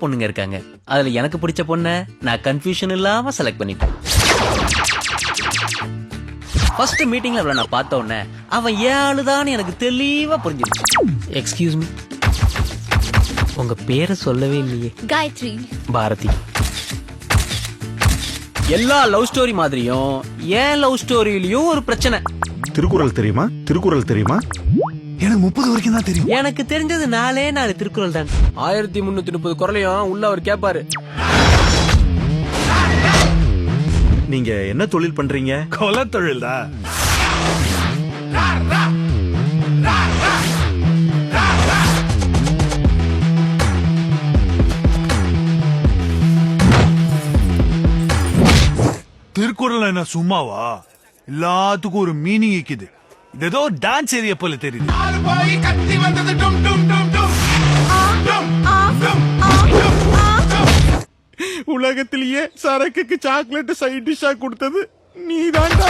பொண்ணுங்க இருக்காங்க. அதுல எனக்கு பிடிச்ச பொண்ணை நான் கன்ஃபியூஷன் இல்லாம செலக்ட் பண்ணிட்டேன். ஃபர்ஸ்ட் மீட்டிங்ல அவளை நான் பார்த்த உடனே அவன் ஏழுதான் எனக்கு தெளிவா புரிஞ்சிருச்சு. எக்ஸ்கியூஸ் மீ, உங்க பேரை சொல்லவே இல்லையே. காயத்ரி. பாரதி. எல்லா லவ் ஸ்டோரி மாதிரியும் ஏன் லவ் ஸ்டோரியிலயும் ஒரு பிரச்சனை. திருக்குறள் தெரியுமா? திருக்குறள் தெரியுமா? எனக்கு 30 வரைக்கும் தான் தெரியும். எனக்கு தெரிஞ்சது 4 திருக்குறள் தான். 1330 குறளையும் உள்ள அவர் கேட்பாரு. நீங்க என்ன தொழில் பண்றீங்க? கொலை தொழில் தான். திருக்குறள் என்ன சும்மாவா? எல்லாத்துக்கும் ஒரு மீனிங் இருக்குது. இது ஏதோ டான்ஸ் ஏரியா போல தெரியுது. உலகத்திலேயே சரக்குக்கு சாக்லேட் சைட் டிஷ்ஷா கொடுத்தது நீதான்டா.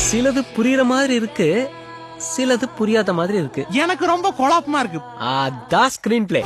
சிலது புரியுற மாதிரி இருக்கு, சிலது புரியாத மாதிரி இருக்கு. எனக்கு ரொம்ப குழப்பமா இருக்கு. அதான் ஸ்கிரீன் பிளே.